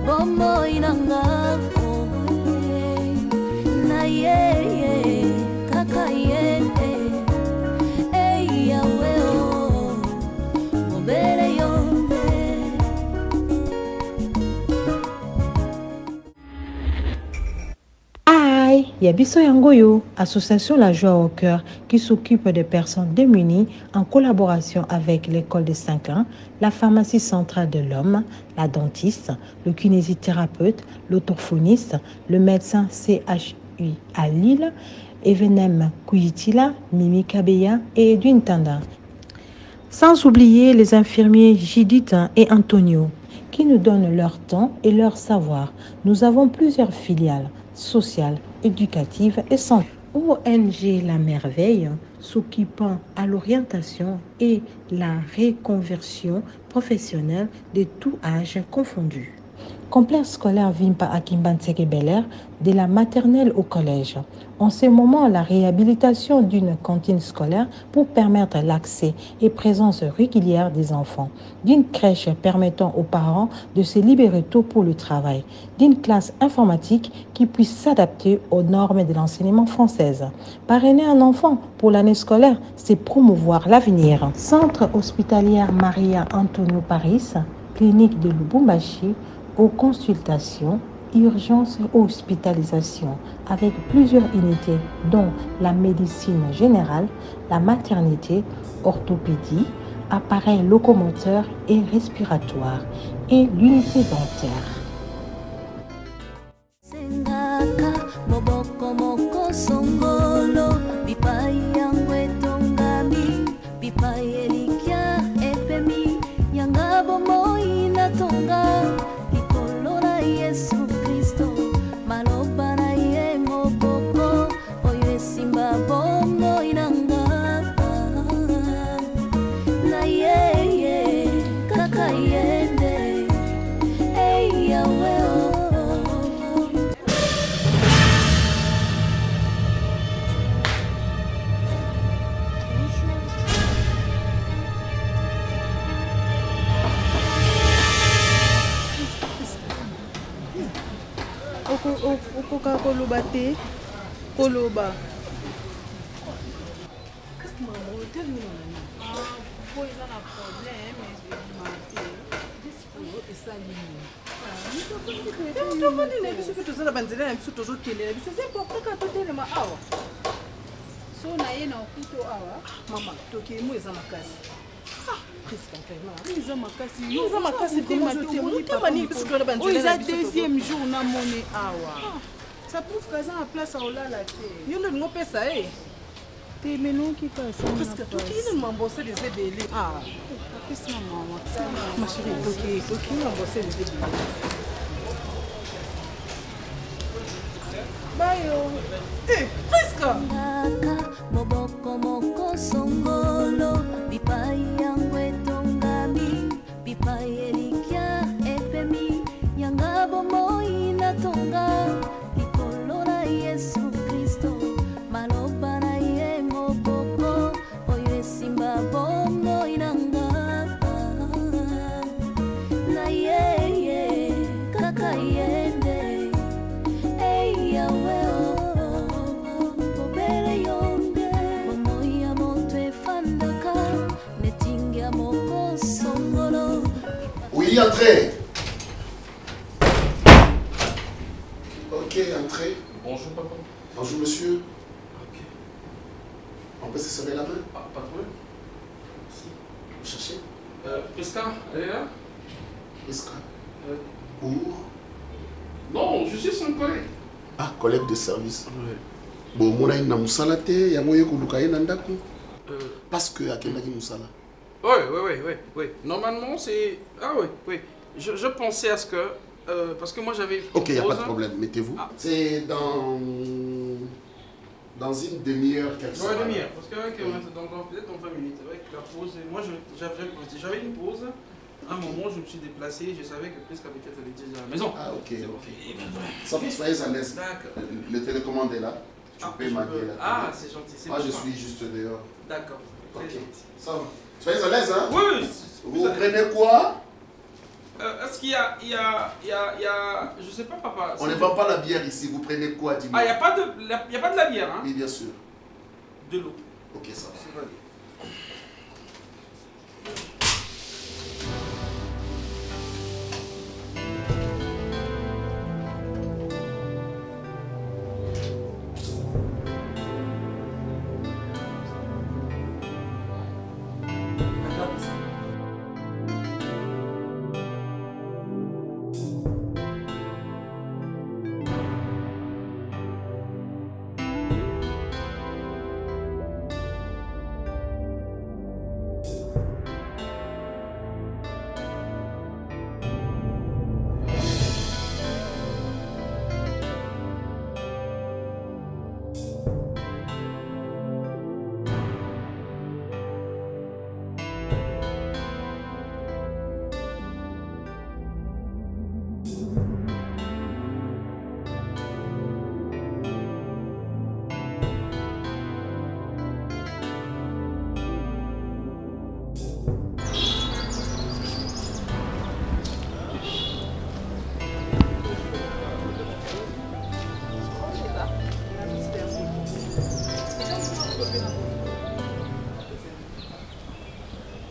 bomo inanga na ye kaka ye yawe o mobere yombe. Yabiso Yangoyo, association La Joie au Cœur, qui s'occupe des personnes démunies en collaboration avec l'école de Saint-Clain, la pharmacie centrale de l'homme, la dentiste, le kinésithérapeute, l'orthophoniste, le médecin CHU à Lille, Evenem Kuyitila, Mimi Kabeya et Edwin Tanda. Sans oublier les infirmiers Judith et Antonio, qui nous donnent leur temps et leur savoir. Nous avons plusieurs filiales sociales, éducatives et santé. ONG La Merveille, s'occupant à l'orientation et la reconversion professionnelle de tout âge confondu. Complexe scolaire Vimpa à Kimbanseke Bel-Air, de la maternelle au collège. En ce moment, la réhabilitation d'une cantine scolaire pour permettre l'accès et présence régulière des enfants. D'une crèche permettant aux parents de se libérer tôt pour le travail. D'une classe informatique qui puisse s'adapter aux normes de l'enseignement française. Parrainer un enfant pour l'année scolaire, c'est promouvoir l'avenir. Centre hospitalier Maria Antonio Paris, clinique de Lubumbashi, aux consultations, urgences et hospitalisations avec plusieurs unités dont la médecine générale, la maternité, orthopédie, appareils locomoteurs et respiratoires et l'unité dentaire. Koloba te, koloba. Deuxième jour na monnaie awa. Ça prouve que ça a place à Olala. Il y a une pesa eh. T'es menon qui passe. Parce que tout qui m'a bossé les ébélés. Ah. Qu'est-ce que maman? Ma chérie, tout qui m'a bossé les ébélés. Bye yo. Eh, presque. Moboko moko songolo, bipai yangwe tongami, bipai elikia epemi, yangabo moina tonga. Yesu Kristo maloba na ye moboko oyo simba bongo inanga na ye kaka yende yawe obere yonde moya moto efandaka netinga moko songolo. Oui, entrez. Ok, entrez. Bonjour papa. Bonjour monsieur. Ok. On peut se serrer la main? Ah, pas de problème. Si. Vous cherchez? Priska, elle est là? Priska. Pour? Non, je suis son collègue. Ah, collègue de service. Oui. Bon, moi, il y a musala te, il y a moyen que Lukaï n'andako. Parce que à quel musala? Oui. Normalement, c'est. Ah oui. Je pensais à ce que. Parce que moi j'avais. Ok, il n'y a pas de problème, mettez-vous. Ah. C'est dans une demi-heure qu'elle sera. Ouais, demi-heure. Parce que peut-être en 20 minutes. Avec la pause. Moi j'avais une pause. À un moment, je me suis déplacé. Je savais que presque peut-être elle était déjà à la maison. Ah, ok. Ça va, soyez à l'aise. D'accord. Le télécommande est là. Tu peux m'appeler là. Ah, c'est gentil. Moi, je suis juste dehors. D'accord. Ok. Ça va. Soyez à l'aise, hein? Oui. Vous prenez quoi? Est-ce qu'il y a, je sais pas, papa. On ne vend pas la bière ici, vous prenez quoi, dis-moi? Ah, il n'y a pas de la bière, hein? Oui, bien sûr. De l'eau. Ok, ça va. C'est valide.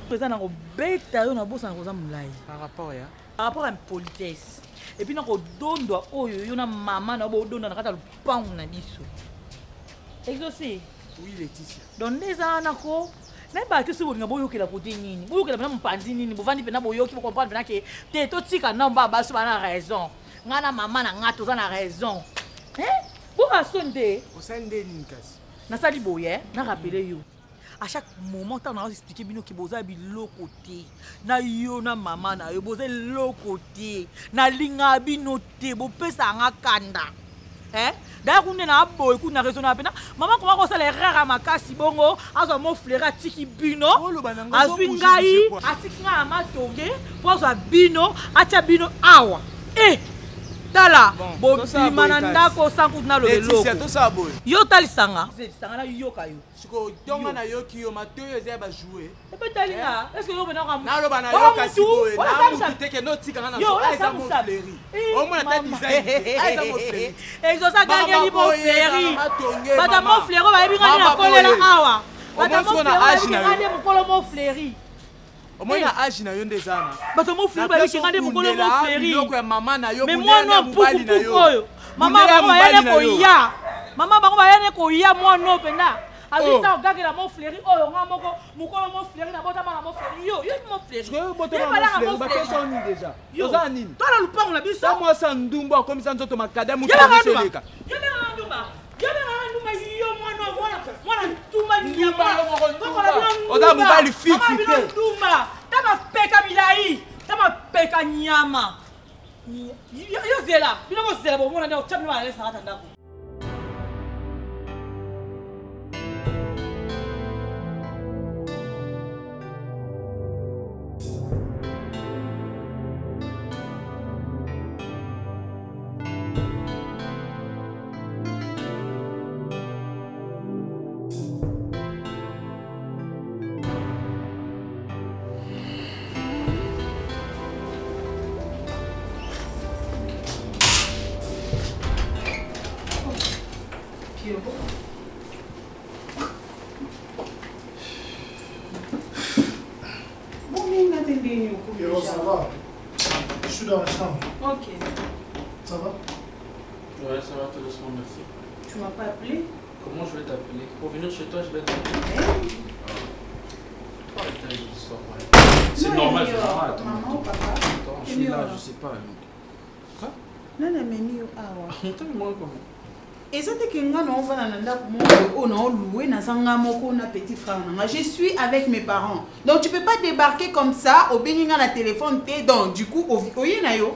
Présent dans bête yo na bossa na koza mulai Par rapport à une politesse et puis na ko dondo oyo yo na mama na bo dondo na kata lupangu na biso exaucé. Oui, Laetitia. Donc les ana ko na ba ke se bolinga boyo ke la côté nini boyo ke la mpandi nini bo vandi pena boyo ki bo comprendre pena ke te to tika na ba ba so na raison ngana mama na ngato za na raison bo asonde Au sein de Ninkas. na sali boye na rappeler yo. À chaque moment, tu as expliqué que vous avez l'autre côté. Na yo na maman na yo boze l'autre côté. Na linga binote bo pesa nga kanda. D'ailleurs on est na boy ku na raison na pena. Maman comment ko sala rare makasi bongo azo mo flera tiki bino. Azwingai atiki nga amatonge po zo bino acha bino awa. Tala bo bimana ndako sanku na lo lelo yo talisanga sanga na yo kayo siko tonga na yo ki yo matoyo eza ba jouer e pe talinga est-ce que yo bena ka na lo bana yo kasiko na mutu teke no tika na so eza mo fleri o mo na ta design eza mo fleri exosa gageli mo fleri bata mo fleri ba ebinga na kolela awa bata mo fleri mo kolo mo fleri au moins na âge na yo ndezana bato mo fleri ba bikanga mo kolo mo fleri mama na yo mais moi non mobali na yo mama bango bayane koya mama bango bayane koya moi non penda azita ogagela mo fleri oyo nga moko mukolo mo fleri na bota bana mo fleri yo mo fleri je bota mo fleri ba question ni déjà oza nini toi la lupango na biso ça moi ça ndumba comme ça nzoto makada mu seleka yo benga ndumba yo mwana tumba nyama oza mobali fixe te ndumba tama peka bilai tama peka nyama yo zela bino mo zela bo mona ndio chamni bana lesa hata ndako. Ça va. Je suis dans la chambre. Ok. Ça va? Ouais, ça va, tout doucement, merci. Tu m'as pas appelé? Comment je vais t'appeler? Pour venir chez toi, je vais t'appeler. C'est normal, c'est normal. Attends, maman ou papa? attends, je suis là, je sais pas. Quoi? Non, non, mais mieux. Ah ouais. T'as vu moi comment? Et ça te que nga na ovana na ndako moko na loué na sanga moko na petit frère na. Je suis avec mes parents. Donc tu peux pas débarquer comme ça au benginga na téléphone té donc du coup oye na yo.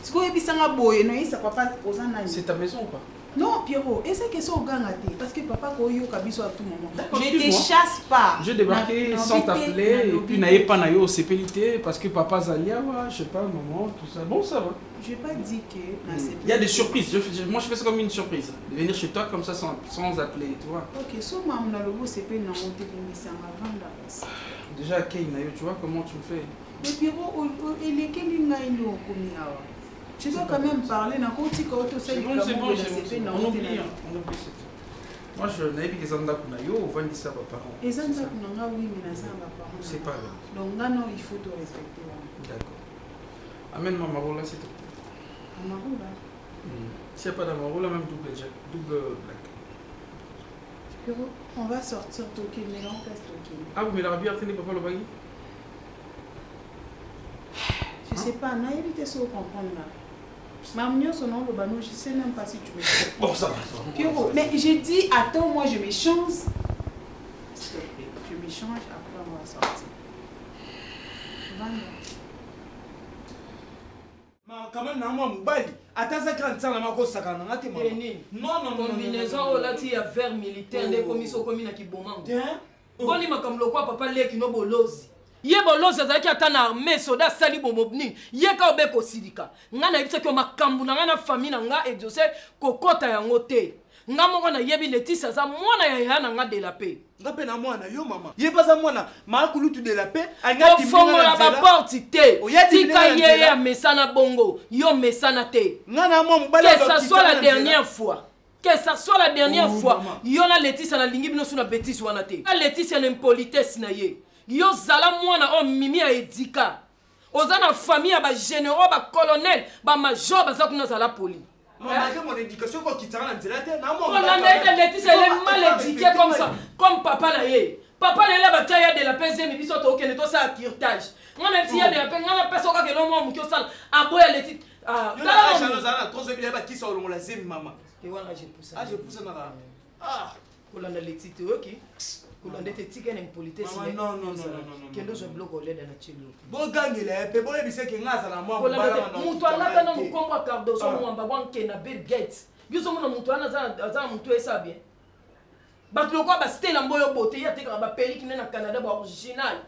Ce ko ebisanga boye no isa papa ozana. C'est ta maison ou pas? Non, Pierrot, essaie que ça au gang à thé. Parce que papa, quand il y a à tout moment. Je ne te chasse pas. Je débarquais sans t'appeler. Et puis, n'ayez pas naïo CPLT. Parce que papa Zalia, je sais pas, maman, tout ça. Bon, ça va. Je n'ai pas dit que. Il y a des surprises. Moi, je fais ça comme une surprise. De venir chez toi comme ça sans appeler, tu vois. Ok, so maman, le beau CP, non, on te dit, mais c'est un avant. Déjà, Kay, tu vois comment tu me fais. Mais Pierrot, il est quel ingaïno comme awa. Tu dois quand même parler dans côté quand tu sais c'est bon, on oublie. Moi, je n'ai pas besoin d'apprendre. Yo, on va dire ça à papa. Et ça, oui, mais ça va pas. C'est pas grave. Donc, non, il faut te respecter. D'accord. Amène-moi Marola, s'il te plaît. Marola. S'il n'y a pas d'Amarola, même double black. Pierrot, on va sortir Tokin, mais on reste Tokin. Ah, vous, mais la bière, tenez papa le bagui? Je sais pas, on a évité ça au comprendre là. Maman, son nom, je sais même pas si tu me fais. Bon, ça va. Pierrot, mais j'ai dit, attends, moi je m'échange. S'il te plaît, je m'échange, après on va sortir. Quand même, non, Moubali. Attends, ça quand ça, on a ça quand on a non, combinaison là, il y a vers militaire, des commissions communes qui bon. Bon, il m'a comme le quoi, papa, les qui n'ont pas l'ose. Ye bolozi azaki ata na armée soda sali bomobni ye ka obeko silika nga na yebisa ko makambu na nga na famille na nga exaucé kokota yango te nga moko na yebi Laetitia za mwana ya na nga de la paix nga pe na mwana yo mama ye pas za mwana ma kulutu de la paix anga timinga ba porte te tika ye ya mesana bongo yo mesana te nga na mwa mbala que ça soit la dernière fois. Que ça soit la dernière fois, yo na Laetitia na lingi bino suna bêtise wana te. Na Laetitia na impolitesse na ye. Yo zala mwana o mimi a edika. Oza na famille ba généraux, ba colonel, ba major ba zakuna zala poli. Maman, mon éducation ko kitara na nzela te na mo. On a été Laetitia elle est mal éduquée comme ça, comme papa na ye. Papa na la bataille de la PZ mi biso to okene to sa curtage. Ngana ti ya de la pe ngana peso ka ke no mo mukyo sala aboya Laetitia. Ah, yo na chano zala trozo bi ba kisa olongo la zemi mama. Et voilà, j'ai poussé. Ah, j'ai poussé na la. Ah, kolanda Laetitia OK. Kolanda te tika na impolitesse. Non. Kendo je bloque au lait de la chilo. Bo gangela pe bo ebise ke ngaza na mwa mbala. Mutu alaka na mukombo akardo so mwamba wanke na Bill Gates. Biso mona mutu ana za mutu esa bien. Batu lokwa ba stela mboyo bote ya teka ba peliki na Canada ba original.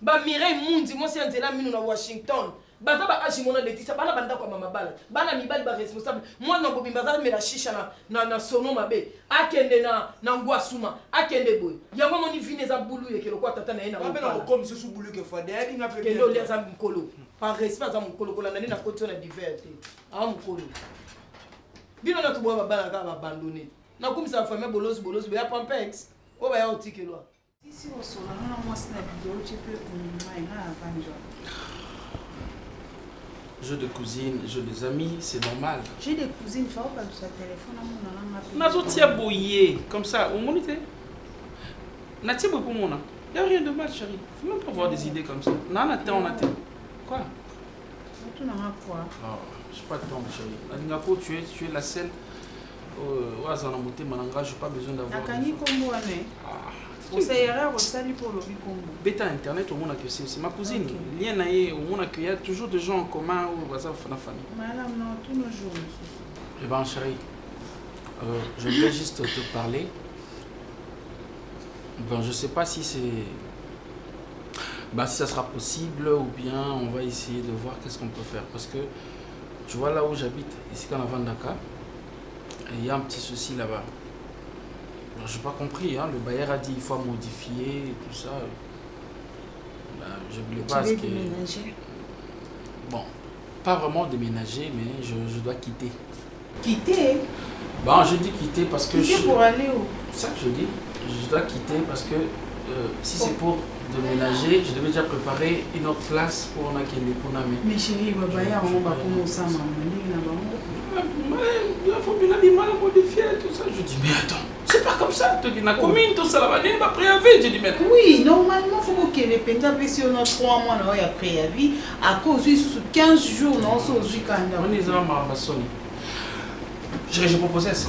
Ba Mireille Mundi mo si anzela minu na Washington. Baza ba ashimona Laetitia bana banda kwa mama bala. Bana mibali ba responsable. Moi na bobi baza me la shisha na sono mabe. Akende na ngwasuma, akende boy. Yango moni vine za bulu ye keloko tata na ena. Ba na comme ce sous bulu ke fa de nga pe. Kelo le za mkolo. Par respect za mkolo kola na kotso na diverté. Ah mkolo. Bino na tubo bana ka abandonné. Na kumisa famille bolozi ya pampex. O ba ya otikelo. Si on s'en a moi snap vidéo tu peux Jeu de cousine, jeu des amis, c'est normal. J'ai des cousines, il faut pas que ça téléphone à mon n'a pas bouillé comme ça, au moniteur. N'a pas pour mon nom. Il n'y a rien de mal, chérie. Il ne faut même pas avoir des idées comme ça. Non, on attend. Quoi? Tu n'as pas quoi? Je n'ai pas de temps, chérie. Tu es la seule. Je n'ai pas besoin d'avoir. Bêta internet au monde que c'est ma cousine. Lien naé au monde qu'il y a toujours des gens en commun ou dans la famille. Madame, non, tous nos jours. Eh bien chérie, je voulais juste te parler. Ben je sais pas si c'est, si ça sera possible ou bien on va essayer de voir qu'est-ce qu'on peut faire parce que tu vois là où j'habite ici quand avant Dakar, il y a un petit souci là-bas. Je n'ai pas compris, hein. Le bailleur a dit qu'il faut modifier et tout ça. Je voulais pas. Tu veux déménager? Bon, pas vraiment déménager, mais je dois quitter. Quitter? Bon, je dis quitter parce que quitter pour aller où? C'est ça que je dis. Je dois quitter parce que si c'est pour déménager, je devais déjà préparer une autre place pour on a qui pour nami. Mais chérie, le bailleur on va commencer à m'amener là-bas. Il faut bien mal modifier tout ça. Je dis mais attends. C'est pas comme ça, tu dis, la commune, tout ça, la vanille, ma préavis, je dis, mais... Oui, normalement, il faut que les pétables, si on a 3 mois, il y a préavis, à cause de 15 jours, non, c'est aussi quand même. On est dans ma sonne. Je proposais ça.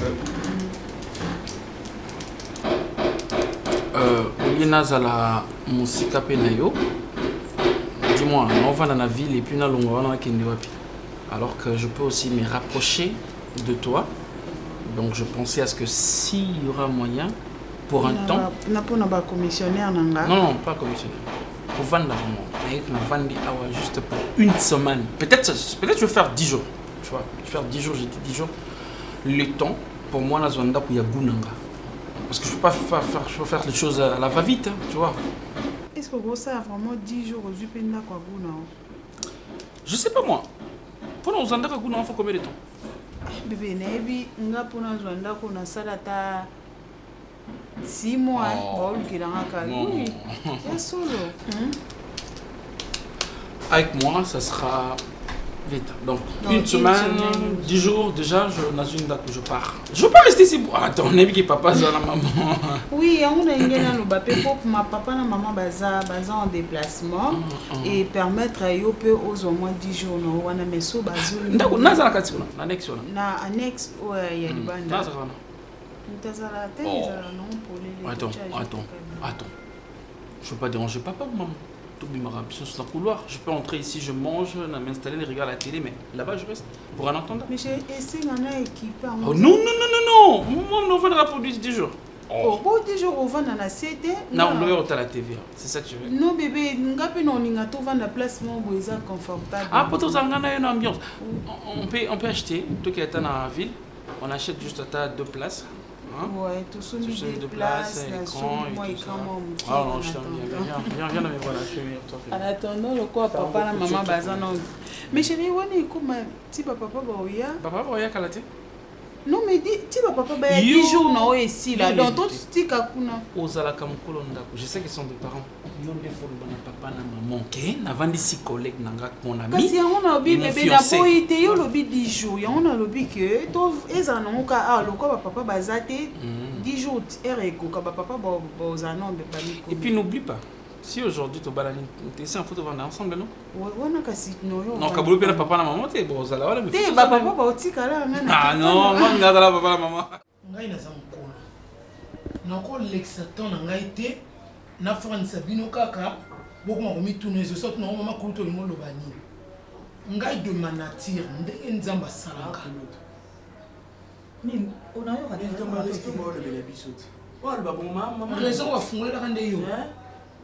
Nazala Musika Penayo. Dis-moi, on va dans la ville et puis on a Kendewapi. Alors que je peux aussi me rapprocher de toi. Donc je pensais à ce que s'il y aura moyen, pour un temps... pas commissionnaire, non, pas commissionnaire. Pour vendre vraiment. Juste pour une semaine. Peut-être je vais faire 10 jours. Tu vois, je vais faire 10 jours, j'ai dit 10 jours. Le temps, pour moi, là, il y a Gunanga. Parce que je ne peux pas faire les choses à la va-vite, hein, tu vois. est-ce que ça a vraiment 10 jours aux Upenda quoi vous? Je sais pas moi. Pendant aux andaka kuna faut combien de temps? Bébé nebi nga pona zwanda ko na salata 6 mois ba ulukiranga kali. Oui. C'est solo. Avec moi, ça sera vite. Donc, une semaine, 10 jours, déjà, dans une date où je pars. Je ne veux pas rester ici. Attends, on a vu que papa, c'est la maman. Oui, on a un pour ma papa et maman baza en déplacement et permettre aux au moins 10 jours. On a mis ça bazou. Annexe, ouais, il y a du banda. Attends. Je ne veux pas déranger papa ou maman. Sur le couloir, je peux entrer ici, je mange, m'installer, les regarder à la télé, mais là-bas je reste pour un entendant. Mais j'ai essayé d'en équiper. Oh non. Moi, on va pour 10 jours. Oh, 10 jours, on va dans la CD. Non, on va à la TV, c'est ça que je veux. Non, bébé, on va pas la place où ils sont confortables. Ah, pour tout ça, on a une ambiance. On peut acheter, toi qui es dans la ville, on achète juste à 2 places. Ouais, tout ça, deux places, l'écran et tout ça. Ah non, je t'aime bien. Viens, mais voilà, je suis bien. En attendant, le quoi, papa et maman, bazan. Mais chérie, on est comme si papa Baoya. Papa Baoya, Kalate? Non, mais dis papa Baoya, 10 jours, non, ici, là. Dans tout ce qui est Kakuna. Ozala Kamukolonda. Je sais qu'ils sont des parents. Ils ont des fois le papa et maman. Ok, n'a vendu 6 collègues, mon ami. Parce qu'on a oublié, bébé, n'a pas été, on a oublié 10 jours. On a oublié que, ils en ont qu'à, le quoi, papa Bazate, 10 jours, papa Bazanon, et puis n'oublie pas, si aujourd'hui tu balades, tu es en photo ensemble, non? Oui, on a cassé. Non, quand vous le papa et la maman, tu es bon, ça là. Tu papa Baotika là. Ah non, moi, je regarde là, papa et la maman. Nako l'exaton nga été na France bino kaka beaucoup ma komi tourner je saute na mama kuto lingo lobani nga de manatir ndenge nzamba salaka ni ona yo ka kama respect mo le bela bisoti wa ba bon mama raison wa fungola kande yo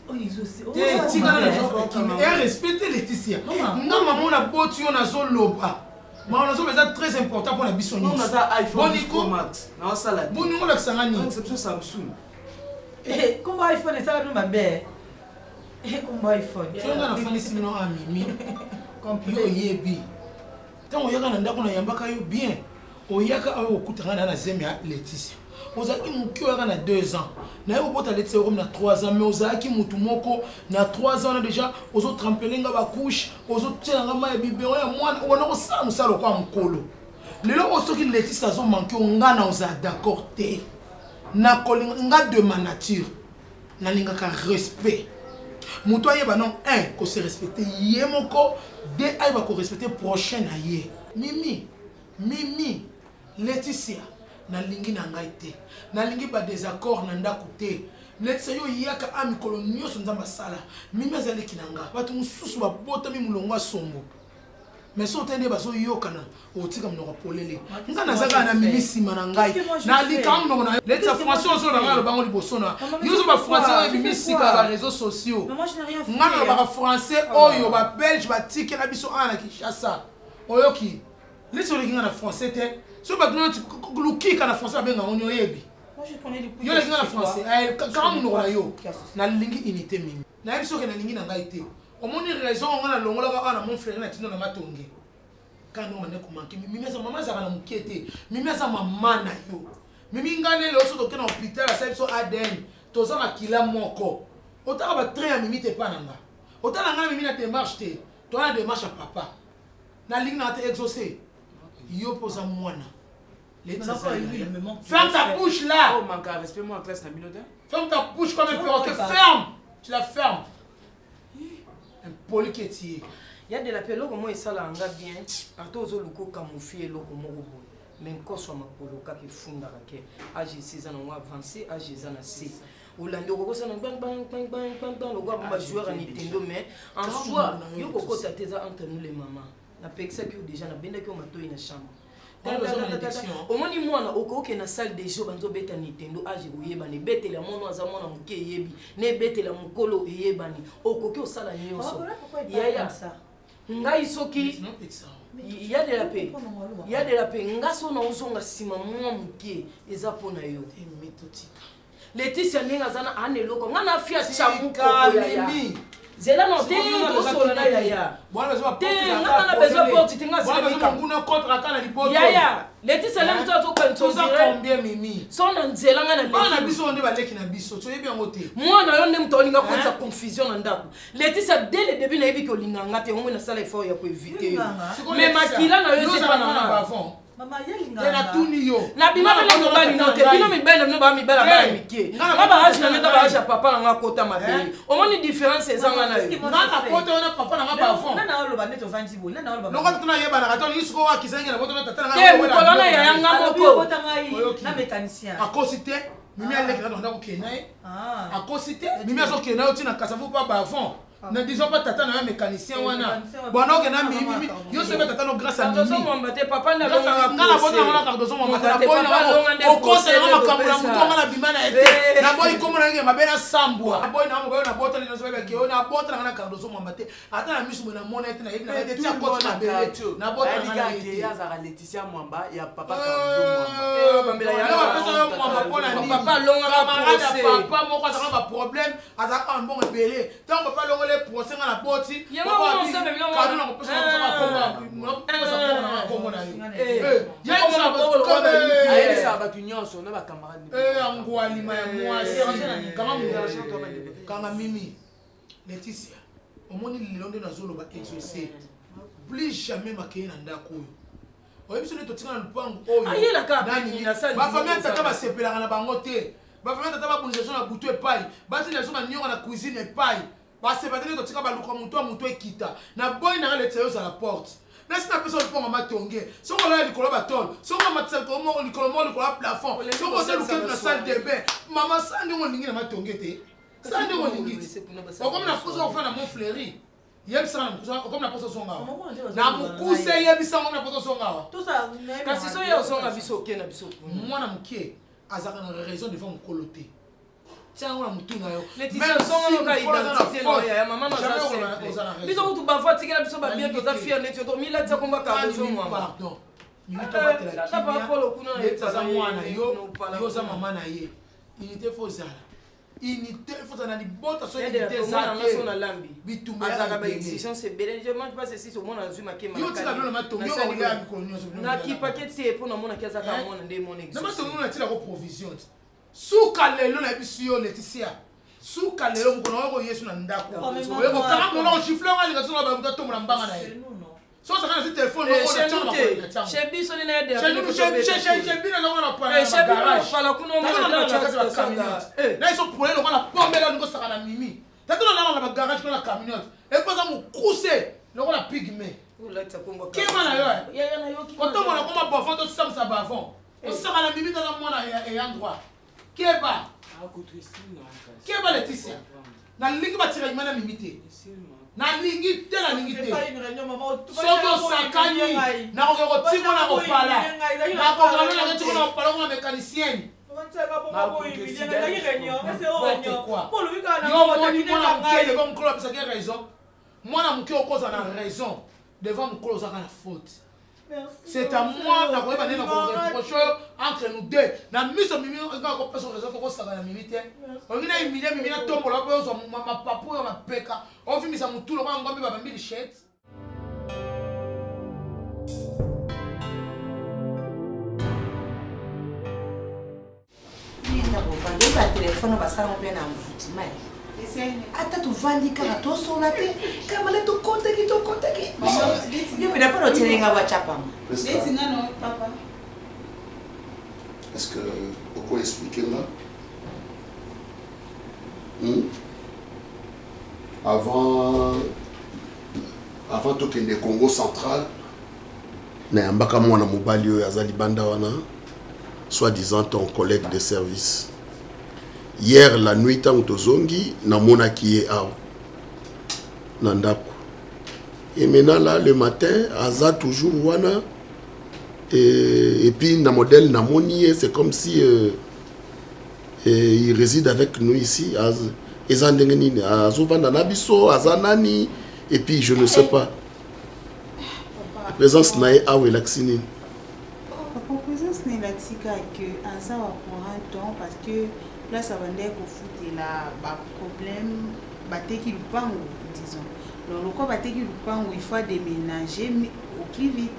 oh ils aussi te tika na et respecter Laetitia nga maman na boti yo na zo loba. Mais c'est très important pour la bisonnie. On a un iPhone Pro Max. Non, ça là. Bon, nous on l'a Sangani. C'est Samsung. Eh, comment iPhone ça va ma belle? Eh, comment iPhone? Tu as un fan ici non ami. Complet yebi. Tant on y a un ndako na yambaka yo bien. On y a ka o kutanga na zemia Laetitia. Ozaki mukio na 2 ans. Na yo bota Laetitia comme na 3 ans mais ozaki mutu moko na 3 ans na déjà ozo trampelinga ba couche, ozo tshela ngama ya biberon ya mwana ona ko sa musalo kwa mukolo. Lelo osoki Laetitia zo manquer nga na oza d'accord te. Na kolinga nga de ma nature. Na linga ka respect. Mutu ayeba non 1 ko se respecter ye moko, 2 ayeba ko respecter prochain na ye. Mimi Laetitia na lingi na ngai te na lingi ba désaccord na ndako te Laetitia yo yaka amikolo nyonso nzamba sala mimi azaleki na nga bato mususu babotami mulongo sombo mais so tende baso yokana otika mnoko polele nga nazaka na mimi sima na ngai na likam mnoko na Laetitia français so na nga bango liboso na yo so ba français mimi sika ba réseaux sociaux nga na ba français oyo ba belge ba tike na biso ana Kinshasa oyoki Laetitia lingi na français te. Si vous avez un qui en français, vous avez un yebi. Moi, je connais les gens en français. Quand on a yo, na lingi unité mimi. Na biso ke na lingi na ngai te. O moni raison on a longola ka na mon frère na tino na matonge. Quand on a ko manki mimi za mama za na mukete. Mimi za mama na yo. Mimi ngane le oso to na hôpital sa biso ADN. To za na kila moko. Otaka ba train ya mimi te pa nanga. Otala ngana mimi na démarche te. To na démarche à papa. Na lingi na te exaucer. Yo posa mwana. Ferme ta bouche là. Oh, manque à respect, moi en classe, t'as mis l'odeur. Ferme ta bouche comme un perroquet. Ferme. Tu la fermes. Un polyquetier. Il y a de la pelo comme moi et ça là en bien. À tous les locaux camouflés locaux moi. Mais encore soit ma poloka qui funda raquet. Âge 6 ans on va avancer. Âge 6 ans c'est. Orlando Coco ça bang le gars pour jouer à Nintendo mais en soi yo Coco ça t'es entre nous les mamans. Na pexa que déjà na benda que on mato na chambre. Au moins moi na oko na salle de jeu banzo beta Nintendo age oyebani betela mono aza mona muke yebi ne betela mukolo eyebani okoki osala nyonso yaya ngai soki il y a de la paix il y a de la paix ngaso na uzonga sima mwa muke eza pona yo Laetitia ninga zana aneloko ngana fia chamu koko ya zela no te tosola na yaya bwana besoin te ngana besoin porte tinga bwana besoin nguna contre kana liboto yaya Laetitia lem to to contrôler combien mimi sona nzela ngana bana biso onde baleki na biso to yebi yango te mwana yo ndem to linga konza confusion na ndako Laetitia dès le début na yebi ko linga ngate ngo na sala effort ya ko éviter mais makila na yo c'est pas na Maman, il y a tout niyo. Na bima bele mo bali note. Bino mi bele no ba mi bela ba mike. Nga ba haji na meta ba haji papa na kota mabele. Omoni différence ezanga na yo. Nga kota na papa na ba fond. Na olo ba neto vanji bo. Na olo ba. No kota na yeba na katoni isuko wa kisenge na boto na tata na. Ke mukola na ya nga moko. Na mécanicien. Akosite mimi aleki na ndako kena e. Akosite mimi aso kena oti na kasavu pa ba fond. Ne disons pas tata na mécanicien wana. Bono ke na mimi yo se tata no grâce à mimi. Papa na ngana bota ngana kardoso mo matala boy na o kose na makamula muto ngana bimana ete na boy komo na nge mabena sambwa boy na mo na bota ni so beke na bota ngana kardoso mo mate ata na misu na mona ete na ete na ete tia kota na bele na bota ngana ete ya za Laetitia Mwamba ya papa kardoso Mwamba bambela ya pesa Mwamba pona ni papa longa camarade papa moko za ba problème azaka mbongo ebele tant papa longa le procès ngana boti papa kadu na kopesa na komba na komba na yo ayelisa bato nyonso na bacamarade angwalima ya mwasi kanga mimi Laetitia omoni lelo nde nazoloba exaucé plus jamais makeye na ndako oyo oyebiso nde totinga na lupango oyo bafamille tata basepelaka na bango te bafamille tata babundisa so na butu epai batina so banionga na cuisine epai basepelaka nde totika baluka mutu ekita na boyi nanga Laetitia yozala porte nasi na pesa luponga matonge soko la likolo batol soko matisa likolo mo likolo plafond soko se luketu na salle de bain mama sande ngo ningi na matonge te sande ngo ningi okomi na posa ofana mon fleury yebisa na mkusa okomi na posa songa na mukuse yebisa ngo na posa songa kasi so ya songa biso ke na biso mwana mukie azaka na raison devant mukolo te tiens on a mutu na yo Laetitia songa no ka identité no ya mama na za biso kutu ba fatike na biso ba bien to ta fier ne to mila tsa komba ka bezo moi pardon mimi to batela ta ba polo kuna za mwana yo za mama na ye unité fozala unité fozala ni bota so unité za ke na lambi bitumba azaka ba exigence c'est belle je mange pas ceci au mona zuma ke yo tika no na matongo yo ya mikonyo so na ki paquet c'est pour na mona kiasa ka mona nde mona exigence na matongo na tila ko provision suka lelo na biso yo Laetitia suka lelo mkono wako Yesu na ndako wewe kama mkono chifle ngani ngasona ba mtato mna mbanga na yeye so ça quand c'est téléphone on a tchama chez biso ni na de chez bino na wana pa chez bino pala kuno mo na camionnette na iso pour le wana pombe la ngo saka na mimi tato na ba garage ko na camionnette et pas ça mo cousser le wana pigme kema na yo koto mona koma bafon to samsa bafon o saka na mimi na mwana et endroit keba keba Laetitia na lingi batira imana mimite na lingi te na lingi te soko sakani na ko tiko na ko pala na ko ngalo na tiko na pala ko mécanicien mwana muke okoza na raison devant mukolo ozaka na faute. C'est à moi na koyeba nena ko reproche entre nous deux. Na miso mimi nga ko peso raison ko saka na mimi te. Ongina imile mimi na tombola po zo ma papu ya mapeka. On fi misa mutulo kwa ngombe baba mbili shet. Ni na ko vande ba telephone ba sala mpe na mvuti mai. Ata tu vandi kaka to sola te kama le to konta ki yo me da para tirenga WhatsApp papa. Est-ce que pourquoi expliquer là avant tout que le Congo central na mbaka mwana mobali oyo azali banda wana soi-disant ton collègue de service. Hier la nuit tant tozongi na mona qui est awa nandako. Et maintenant là le matin aza toujours wana et puis na modèle na moni c'est comme si il réside avec nous ici ezandengeni azovanda na biso azanani et puis je ne sais pas présence na awe laxini. Papa présence na laxika que aza pour un temps parce que place abandaki kofutela baproblème bateki lupango disons donc loko bateki lupango il faut déménager au plus vite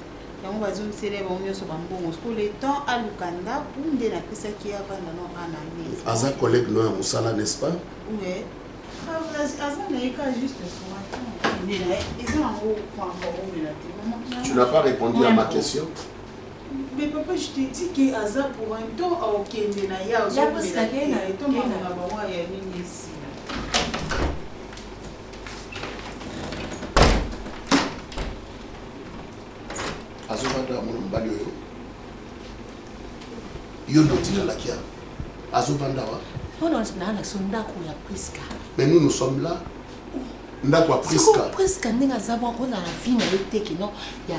yango bazomisele bango nyonso bambongo siko le temps aluka ndako nde napesaki avanda no analyse aza collègue no ya mosala n'est-ce pas? oui aza naika juste tu n'as pas répondu à ma question. Mais papa, je t'ai dit que Aza pour un temps au Kenya, il y a aussi un temps ici. Azovanda mon mbali yo notila la kia. Azovanda wa. On a na sondako ya Priska. Mais nous sommes là. Ndako ya Priska. Priska ndinga zabo ko na vie na yoteki no ya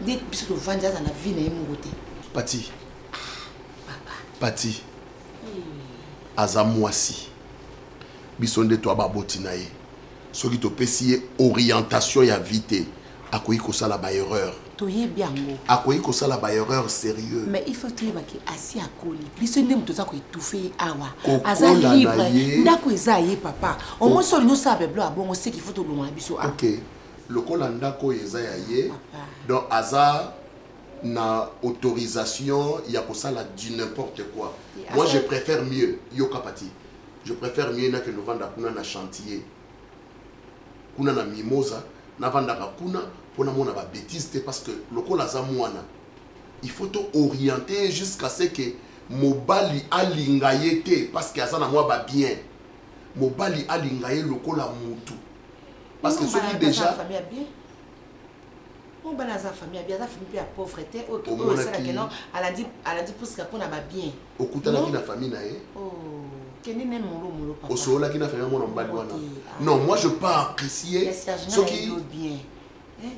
des biso to vanja na vie na yemogote. Pati. Pati. Aza mwasi. Biso nde to ababoti na ye. Soki to pesi orientation ya vite akoyi ko sala ba erreur. Toye biango. Akoyi ko sala ba erreur sérieux. Mais il faut tuer baki asi akoli. Biso ndem to za ko étouffer awa. Aza libre. Ndako ezaye papa. O mo so nyo sabe blo abongo se ki faut to loma biso a. OK. Lokola ndako ezaya ye. Donc aza na autorisation ya ko sala du n'importe quoi. Moi je préfère mieux yoka pati. Je préfère mieux na que nous vanda kuna na chantier. Kuna na mimosa na vanda kuna pona mona ba bêtise parce que lokola za mwana il faut te orienter jusqu'à ce que mobali alingaye te parce que aza na moi ba bien mobali alingaye lokola mutu parce que celui déjà famille bien on bana za famille bien za famille ya pauvreté au ça que non elle a dit pour ce qu'on a ba bien okutana ki na famille na ye oh keni nem molo papa osola ki na famille mona mbali wana non moi je pas apprécier ce qui bien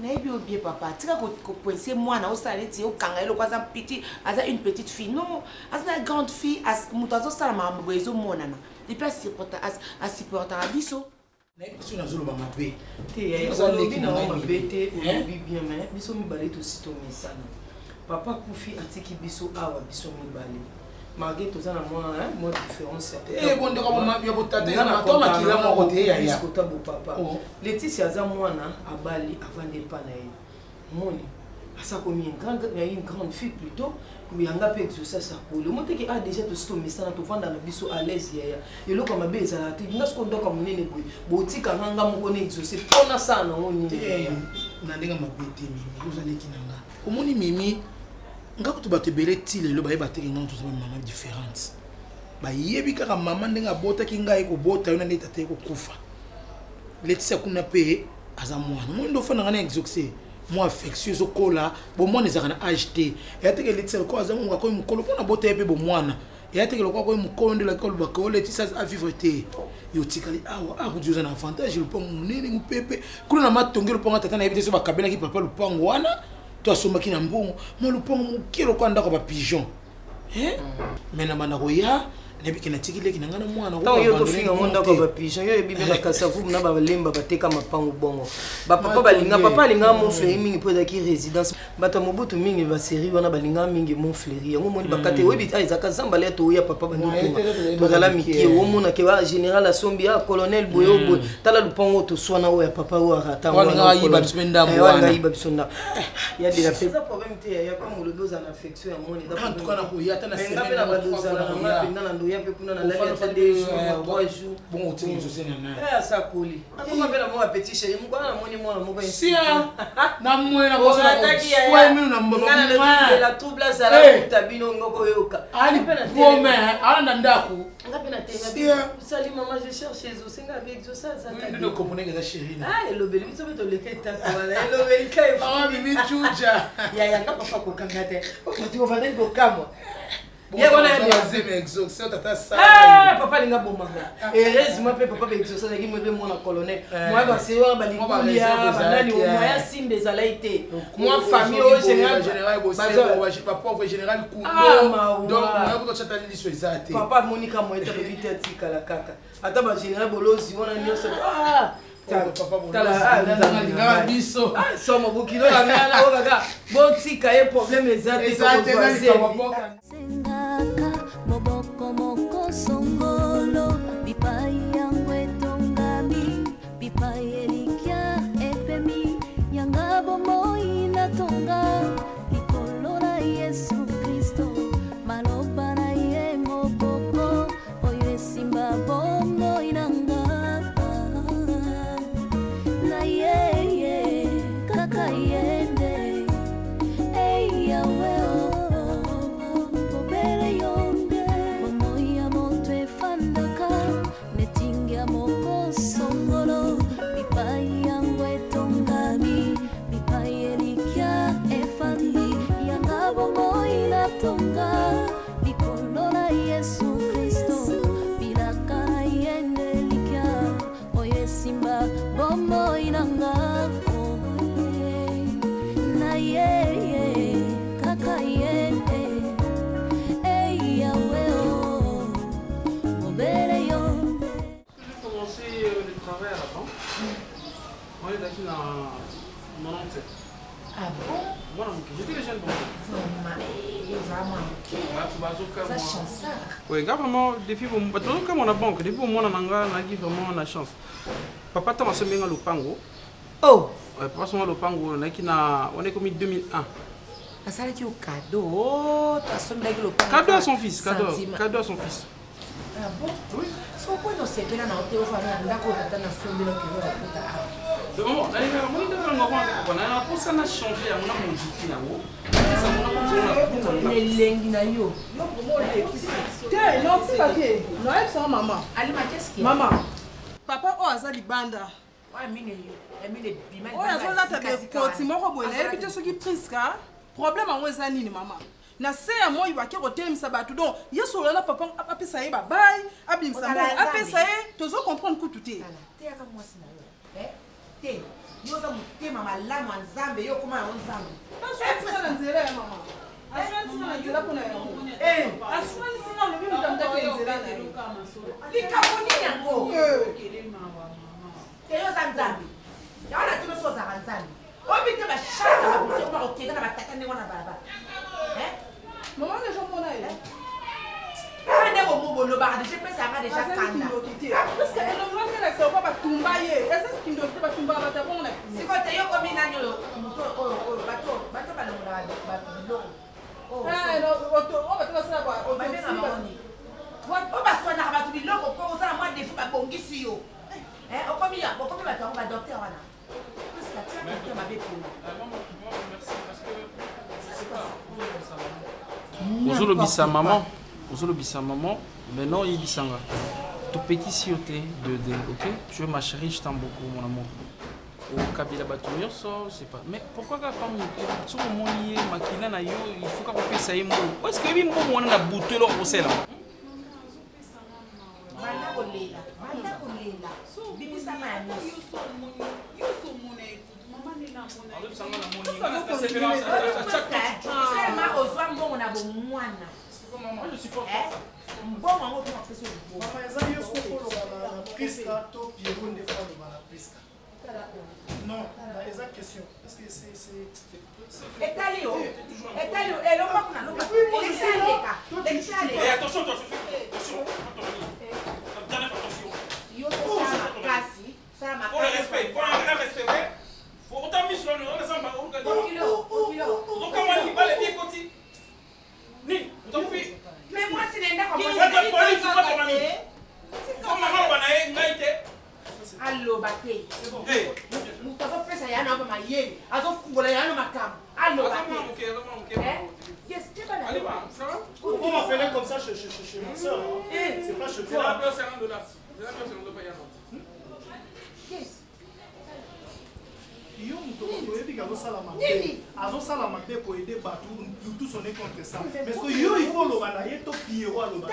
nayebi obie papa tika ko penser moi na osala ti o kanga elo kwaza petit aza une petite fille non aza une grande fille as mutazo sala mambo ezo monana depuis supporta biso nayebi biso nazoloba mabe te ozaleki na mabe te oyebi bien mais biso mibale tosito misana papa kufi atiki biso awa biso mibale malgré tout ça na moi différence bon de comme ma bien botate na to makila moko te ya ya kota bo papa Laetitia aza mwana abali avant de pas na ye moni asa comme une grande fille plutôt mais yanga pe exaucer ça pour le monte que a déjà tout ce message to vanda na biso à l'aise ya et lo comme be ezala te nga sko ndoka munene boy botika nganga moko ne exaucer pona ça na ngoni na ndenga mabete mimi ozaleki nanga omoni mimi nga ko to batebele ti lelo ba yeba te nga to sama mama différence ba yebi kaka mama ndenga bota ki nga eko bota yona ndeta te ko kufa Laetitia kuna pe aza mwana mo ndo fana ngana exaucer moi affectueux okola bo mwana ezaka na ht ya te ke Laetitia ko aza ngo ko mukolo pona bota yepe bo mwana ya te ke lokwa ko mukolo ndela ko ba ko Laetitia a vivre te yo tikali awa akujuza na avantage le pont munene mupepe kuna na matongelo ponga tata na yebite so bakabela ki papa lupango wana to asomaki na mbongo mo lupango mukelo kwa ndako ba pigeon mena bana koya nebi na tikile ki ngana mwana ko yo to finga ngonda ko ba pigeon yo ebibe ba kasavu na ba lemba bateka mapango bongo ba papa balinga mon fleury mingi po daki résidence bato mobutu mingi ba série wana balinga mingi mon fleury yango moni bakate webi ezaka zamba le to ya papa bandu to zala miki wo mona ke wa général asombi ya colonel boyobo tala lupango to swana o ya papa o arata wana yiba bisenda wana yiba bisonda ya de la pesa problème te ya comme le dos en affection ya moni en tout cas na ko ya tana semaine na badoza na ya pe kuna na la des jours bon otini so sena na ça couli akoma bela mo petit chéri mukwana na moni mona moko sia na mwena bosa foi minu na mbaba la trouble sala tabino ngoko yoka ali pena bome ala na ndako ngapi na tenga sali maman je cherche les osenga avec ça ça ndio comprendre que ça chéri ah le beli biso beto le keta wala le beli kai ah mimi chuja ya ngapa pa ko kangate ko tu va ndiko kamwa papa linga bomanga heureusement pe papa exaucer ki mwebe mwana colonel moi ba se wa balikulia banani au moyen simbe ezala ite moi famille au général bosse pas pauvre général kundo donc moi ko chata liso ezate papa monika mo eta vite atika la kaka ata ba général bolozi wana nyoso tala biso somo bukilo la ngana o kaka botika ye problème ezate ko voisin Moboko moko songo J'étais déjà bon. Ça oui, gars, vraiment, depuis comme on a banque, depuis au moins on a vraiment la chance. Papa t'a massé bien le pango. Oh! Papa son le pango, on est comme 2001. Ça a été au cadeau. Cadeau à son fils, cadeau à son fils. Ah bon? Oui. Ce qu'on peut nous servir dans le théâtre, on a changé, on a modifié. Maman, papa o aza libanda. Oyo azolata bekoti moko boye nayebi te soki priska problème yango eza nini mama na se ya moi bake kotelemisa bato donc ye solo na papa apesa ye babai abimisa mo apesa ye tozo comprendre kutu te yoza motema malamu ya nzambe yo koma yango nzambe asoatinga na nzela ya mama asoatinga na nzela mpona yango asoanisinga lobi motamtake nzela na ye likambo nini yango yoza nzambe yawana tino so ozaka nzambe obi te bachance ya babusi oma kokenda na batata ndenge wana balabala mama deja mona ye ndenge omobolobaka deja epesaka deja kanda parceke elongokelakisa opa batumba ye eza kindo te batumbaka bato abongo na siko te yo komi nani oyo moto oyo bato balongolaka bato biloko bato basala babenga maoni o baswanaka bato biloko po ozala mwa defi babongisi yo okomi bato yango badokter wana Ozolobisa maman, maintenant il dit tout petit si de ok, tu es ma chérie, je t'aime beaucoup mon amour. Au Kabila Batoumio, c'est pas. Mais pourquoi quand tout le monde y est maquillé na yo, il faut qu'on paye ça y mo. Est-ce que bimbo on a bouté leur procès là? Non, c'est la question. Parce que c'est. Attention, pour le respect, pour autant mis sur le nom, donc comment il va les bien côté. Mais moi c'est l'enda comme allo bate mutazo pesa yana hapa mayeni azofungola yana makamu allo bate yes tu vas aller ça va on m'appelle comme ça chez ma soeur c'est pas chez toi yes yo muto oyebi ka azosala mabe pour aider bato tous on est contre ça mais que yo il faut loba na ye to piero loba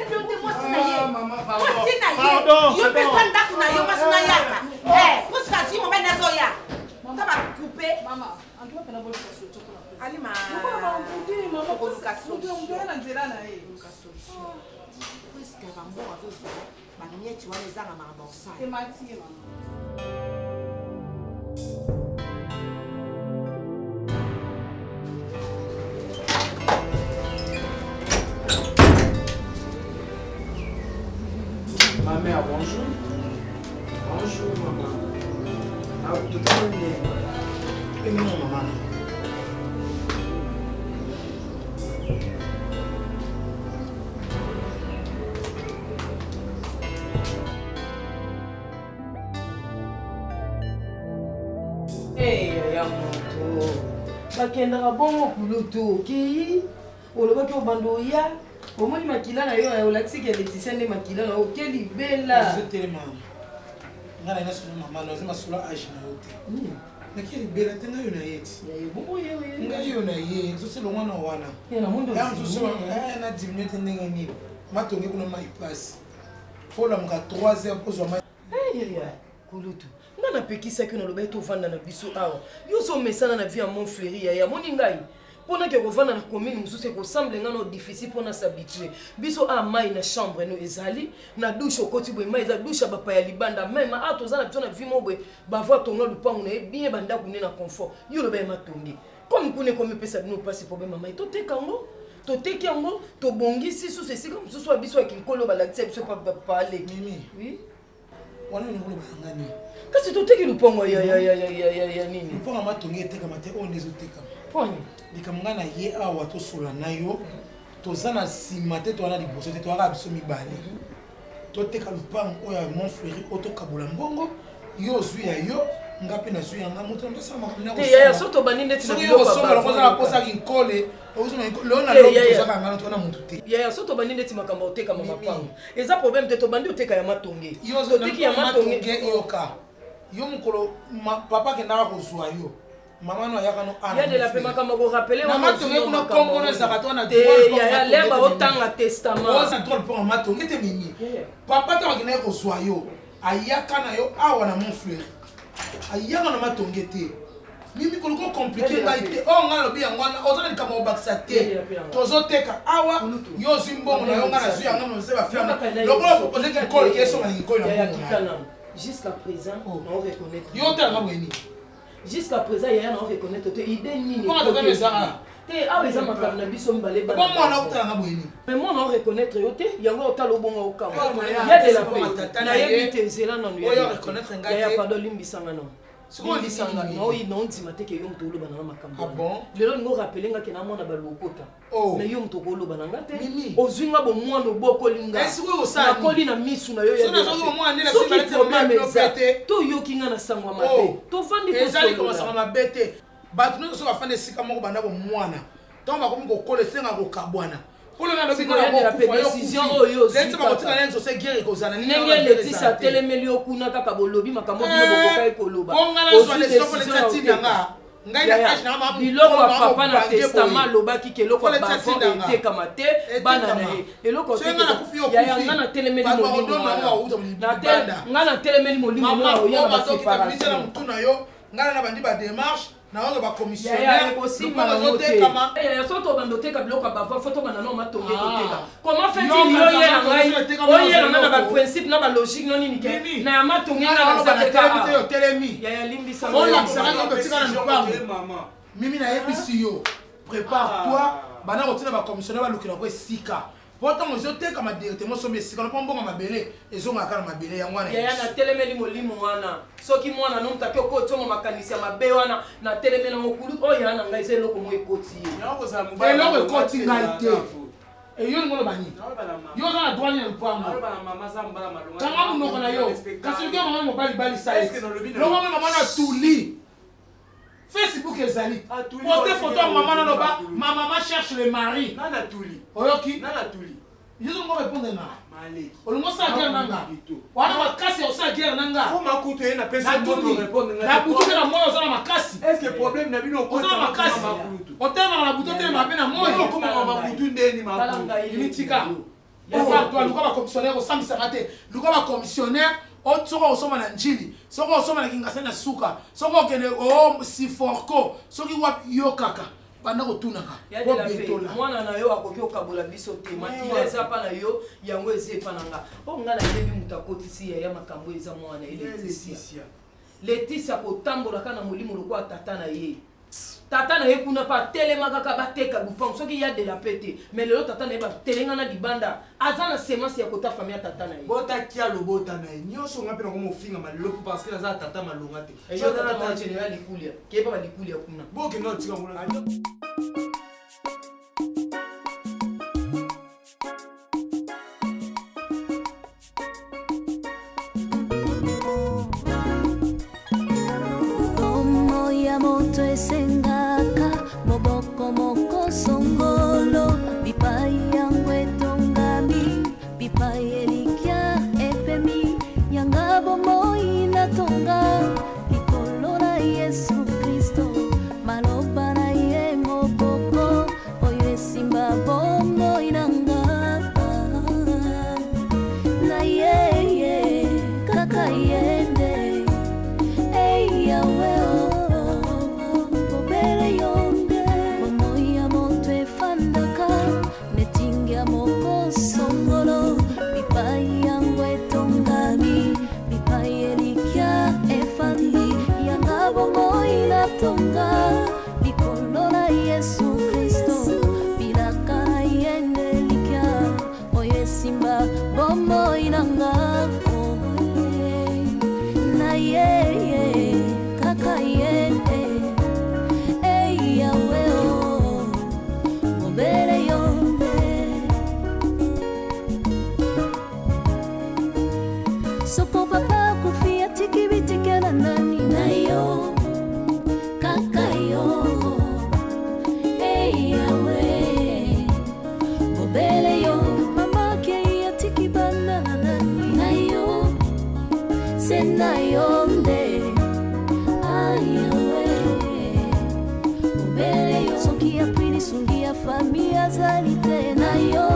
maman pardon yo pesa ndako na yo masina yaka puska si mo bena zoya taba couper mama antoa pena bolo kwa soto kwa ali ma mama koluka soto na nzela na ye puska bambo azozo bamieti wana ezanga mabosa emati mama Ma mère, bonjour. Bonjour, maman. Ah, tout à l'heure. Et non, maman. Hey, ya moto. Bakendaka bongo kulutu, okei? Olobaki obando ya. Omoni makila na yo olakisi ke Laetitia nde makila na yo ke libela. Ezotelema. Ngana ina solo mama no zema solo age na yo te. Nakiri libela te ngayo na yeti. Ya yo bongo ye. Ngayo na ye, ezoselo mwana wana. Ya na mundo. Ya nzoselo na 10 minutes ndenge nini. Matonge kuna mai pass. Fola muka 3h pozwa mai. Ya kulutu. Nga napekisaki naloba tovanda na biso awa. Yo so mesana na vie ya Montfleury ya moni ngai. Pona ke kovanda na commune mususu ekosemble ngano difficile pona s'habituer. Biso a mai na chambre no ezali na douche okoti boy mai za douche ba pa ya libanda même a tozana biso na vie mobwe ba voir tonga lupangu na bien banda kunena confort. Yo loba matongi. comme kune comme pesa bino passe problème mama to te kango to te kango to bongisi sous ceci comme ce soit biso avec nkolo balakisa biso pas parler Mimi oui wana ni ngolo bangani kasi to te ki lupongo ya nini lupongo matongi eteka mate on les oteka poni likamngana ye awa to sola na yo to zana simate to wana liboso te to aka biso mibale to teka lupango oya mon frère oto kabula mbongo yo zwi ya yo ngapi na zwi yanga moto ndasa makamna ko ya soto baninde tina yo so la koza posa kinkole ozo lo na lo tozaka ngana to na mutu te ya soto baninde tima kamba oteka mama pango eza problème te to bandi oteka ya matonge yo zo teki ya matonge yoka yo mukolo papa ke ndaka ko zwa yo mama no ayaka no ana ya de la pema kamba ko rappeler na matonge kuna kombo na zakato na ya leba otanga testament oza trop pour matonge te mimi papa to akina ko zwa yo ayaka na yo awa na mon frère ayaka na matonge te mimi koloko compliqué baite o ngalo bi yangwana ozana likamo bakisa te tozoteka awa yo zimbongo na yo ngana zu yanga mo seba fiana lokolo proposer ki kol ki eso ngani koy na bongo jusqu'à présent on reconnaître yo ta ngabo ni jusqu'à présent yaya na reconnaître te idée nini ko to kana za te awa eza makambo na biso mbale ba bon moi na utala ngabo ni mais moi on reconnaître yo te yango otala obonga okamba ya de la paix na yebi te nzela nanu ya reconnaître ngai ya pardon limbisanga non limbisanga no ino ndima te ke yo mto oloba na makambo ah bon lelo ngo rappeler nga ke na mwana balokota mais yo mto ko oloba na nga te mimi ozwinga bo mwana oboko linga est-ce que osali koli na misu na yo ya sona zo mwana ndela sima te problème pete to yo kinga na sangwa mabe to vandi to ezali ko sangwa mabe te batu no so bafande sika moko banda bo mwana donc bakomi ko kola senga ko kabwana pour le moment la décision oyo c'est pas que tu as guerre ko zana ni ngenge letisa telemeli okuna kaka bolobi makambo bino bokoka ekoloba ngana so les sofo les tatina nga ngai na age na ma biloko ya papa na testament lobaki keloko bafo etekama te bana na ye eloko ya ngana telemeli ngana telemeli molimo na oya ba séparation mutuna yo ngana na bandi ba démarche na ozo ba commissionnaire ya soto bandoteka biloko bava foto bana no matonge toteka comment fait-il yo ye na ngai oye na ba principe na ba logique no nini ke na ya matonge na ba teka yo telemi ya limbisa on la sara ko tika na lupango mimi na yebisi yo prépare toi bana ko tina ba commissionnaire ba lukira ko sika pourtant on zoteka ma directement sombe sika no pombo mabele ezonga kana mabele ya ngwana ya na telemeli molimo wana soki mwana no mutaki okotonga makanisi ya mabe wana na telemeli mokulu oyo ana ngai ze loko mo ekoti ye eloko ekoti ngai te eyo ngolo bani yo na droit na mpango kanga munoko na yo kasi ke mama mobali bali sai loko mama na tuli Facebook ezali poster photo ya maman na ba ma maman cherche le mari nana tuli oyoki nana tuli yezo ngo répondre na maleki olungo sa guerre nanga wana makasi o sa guerre nanga ko makuto ye na pesa moto répondre na butu na moyo za makasi est-ce que problème na bino ko na makasi otema na butu te mabe na moyo ko mama butu ndeni makuto initika ya toi luko ba commissionnaire o sambisa kate luko ba commissionnaire soko osoma na njili soko osoma na kingasa na suka soko okende o siforko soki wapi yo kaka banda kotunaka mwana na yo akoki okabola biso te makila eza pa na yo yango eza epa na nga mpo nga nayebi moto akotisi ya makambo eza mwana Leticia kotambolaka na molimo lokola tata na ye tata na ye kuna pa telema kaka bateka lupango soki ya de la pete mais lelo tata na ye batelenga na libanda aza na semence ya kota famille ya tata na ye botakia lobota na ye nyonso nga mpe nango mofinga maloko parce que naza tata malonga te eyo tata général likulia keyeba balikulia kuna bokende otika ngona Sengaka moboko moko songolo bipai yangu etongami bipai elikia epemi yanga bomoi na tonga likolo na Yesu Kristo maloba na ye moboko sungia famia zali tena yo